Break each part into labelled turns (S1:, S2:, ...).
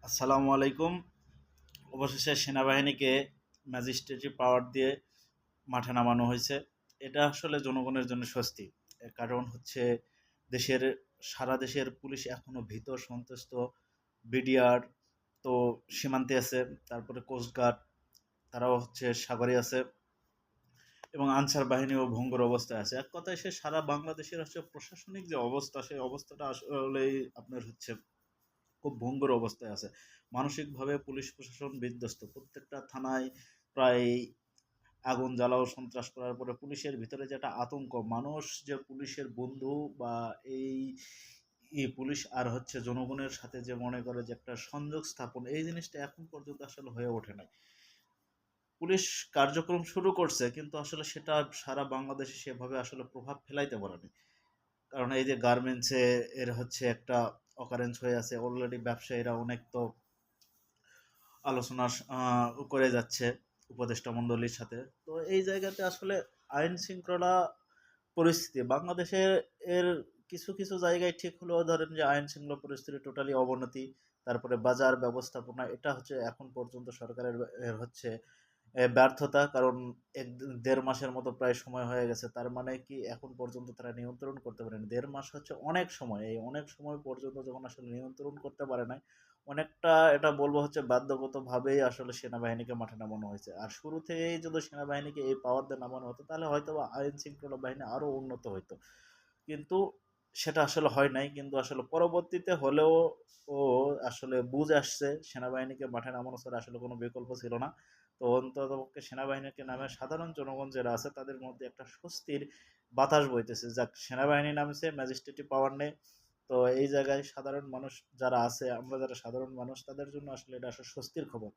S1: আসসালামু আলাইকুম। অবশেষে সেনাবাহিনীকে ম্যাজিস্ট্রেটি পাওয়ার দিয়ে মাঠে নামানো হয়েছে। এটা আসলে জনগণের জন্য স্বস্তি। এর কারণ হচ্ছে দেশের সারা দেশের পুলিশ এখনো ভীত সন্ত্রস্ত। বিডিআর তো সীমান্তে আছে, তারপরে কোস্টগার্ড তারাও হচ্ছে সাগরে আছে, এবং আনসার বাহিনীও ভঙ্গুর অবস্থায় আছে। এক কথায় সে সারা বাংলাদেশের হচ্ছে প্রশাসনিক যে অবস্থা, সেই অবস্থাটা আসলেই আপনার হচ্ছে খুব ভঙ্গুর অবস্থায় আছে। মানসিকভাবে পুলিশ প্রশাসন বিধ্বস্ত। প্রত্যেকটা থানায় প্রায় আগুন জ্বালাও, সন্ত্রাস করার পরে পুলিশের ভিতরে যে একটা আতঙ্ক, মানুষ যে পুলিশের বন্ধু বা এই পুলিশ আর হচ্ছে জনগণের সাথে যে মনে করে যে একটা সংযোগ স্থাপন, এই জিনিসটা এখন পর্যন্ত আসলে হয়ে ওঠে নাই। পুলিশ কার্যক্রম শুরু করছে, কিন্তু আসলে সেটা সারা বাংলাদেশে সেভাবে আসলে প্রভাব ফেলাইতে পারেনি। কারণ এই যে গার্মেন্টসে এর হচ্ছে একটা অকারেন্স হয়ে আছে অলরেডি। ব্যবসায়ীরা অনেক তো আলোচনা করে যাচ্ছে উপদেষ্টা মণ্ডলীর সাথে। তো এই জায়গাতে আসলে আইন শৃঙ্খলা পরিস্থিতি বাংলাদেশের এর কিছু কিছু জায়গায় ঠিক হলেও ধরেন যে আইন শৃঙ্খলা পরিস্থিতি টোটালি অবনতি। তারপরে বাজার ব্যবস্থাপনা, এটা হচ্ছে এখন পর্যন্ত সরকারের এর হচ্ছে ব্যর্থতা। কারণ ১-১.৫ মাসের মতো প্রায় সময় হয়ে গেছে। তার মানে কি এখন পর্যন্ত তারা নিয়ন্ত্রণ করতে পারেনি। ১.৫ মাস হচ্ছে অনেক সময়। এই অনেক সময় পর্যন্ত যখন আসলে নিয়ন্ত্রণ করতে পারে নাই, অনেকটা এটা বলবো হচ্ছে বাধ্যগতভাবেই আসলে সেনাবাহিনীকে মাঠে নামানো হয়েছে। আর শুরু থেকেই যদি সেনাবাহিনীকে এই পাওয়ার দিয়ে নামানো হতো, তাহলে হয়তোবা আইন শৃঙ্খলা বাহিনী আরো উন্নত হইতো। কিন্তু সেটা আসলে হয় নাই। কিন্তু আসলে পরবর্তীতে হলেও ও আসলে বুঝে আসছে সেনাবাহিনীকে মাঠে নামানো ছাড়া আসলে কোনো বিকল্প ছিল না। তো অন্ততপক্ষে সেনাবাহিনীকে নামে সাধারণ জনগণ যারা আছে তাদের মধ্যে একটা স্বস্তির বাতাস বইতেছে। যাক, সেনাবাহিনী নামছে, ম্যাজিস্ট্রেটি পাওয়ার নেই। তো এই জায়গায় সাধারণ মানুষ যারা আছে, আমরা যারা সাধারণ মানুষ, তাদের জন্য আসলে এটা আসলে স্বস্তির খবর।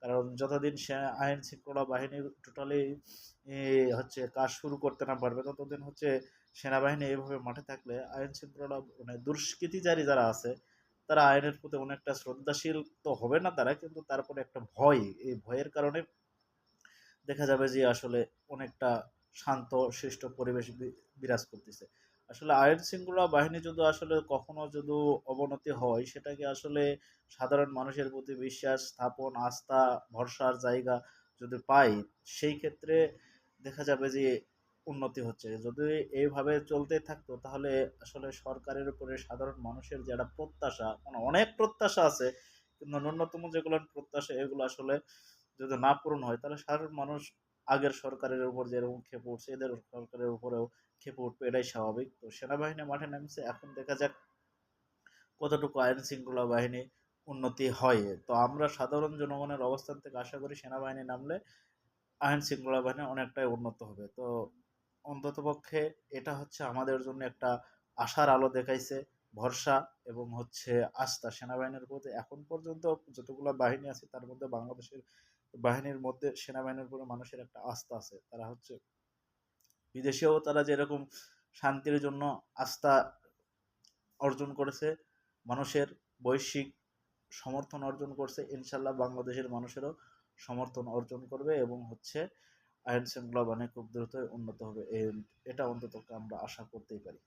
S1: কারণ যতদিন সে আইন শৃঙ্খলা বাহিনী টোটালি হচ্ছে কাজ শুরু করতে না পারবে, ততদিন হচ্ছে সেনাবাহিনী এইভাবে মাঠে থাকলে আইন শৃঙ্খলা মানে দুষ্কৃতিকারী যারা আছে তারা আইনের প্রতি অনেকটা শ্রদ্ধাশীল তো হবে না তারা, কিন্তু তারপরে একটা ভয়, এই ভয়ের কারণে দেখা যাবে যে আসলে অনেকটা শান্ত শিষ্ট পরিবেশ বিরাজ করতেছে। আসলে আইন শৃঙ্খলা বাহিনী যদি আসলে কখনো যদি অবনতি হয়, সেটাকে আসলে সাধারণ মানুষের প্রতি বিশ্বাস স্থাপন, আস্থা, ভরসার জায়গা যদি পাই, সেই ক্ষেত্রে দেখা যাবে যে উন্নতি হচ্ছে। যদি এইভাবে চলতে থাকতো, তাহলে আসলে সরকারের উপরে সাধারণ মানুষের যে একটা প্রত্যাশা, মানে অনেক প্রত্যাশা আছে, কিন্তু ন্যূনতম যেগুলো প্রত্যাশা এগুলো আসলে যদি না পূরণ হয়, তাহলে সাধারণ মানুষ আগের সরকারের উপর যেরকম ক্ষেপে উঠছে, এদের সরকারের উপরেও ক্ষেপে উঠবে, এটাই স্বাভাবিক। তো সেনাবাহিনী মাঠে নামছে, এখন দেখা যাক কতটুকু আইন শৃঙ্খলা বাহিনী উন্নতি হয়। তো আমরা সাধারণ জনগণের অবস্থান থেকে আশা করি সেনাবাহিনী নামলে আইন শৃঙ্খলা বাহিনী অনেকটাই উন্নত হবে। তো অন্ততপক্ষে এটা হচ্ছে আমাদের জন্য একটা আশার আলো দেখাইছে, ভরসা এবং হচ্ছে আস্থা সেনাবাহিনীর প্রতি। এখন পর্যন্ত যতগুলো বাহিনী আছে তার মধ্যে বাংলাদেশের বাহিনীর মধ্যে সেনাবাহিনীর উপরে মানুষের একটা আস্থা আছে। তারা হচ্ছে বিদেশেও তারা যেরকম শান্তির জন্য আস্থা অর্জন করেছে, মানুষের বৈশ্বিক সমর্থন অর্জন করছে, ইনশাল্লাহ বাংলাদেশের মানুষেরও সমর্থন অর্জন করবে এবং হচ্ছে আইন শৃঙ্খলা বাহিনী খুব দ্রুতই উন্নত হবে। এটা অন্তত আমরা আশা করতেই পারি।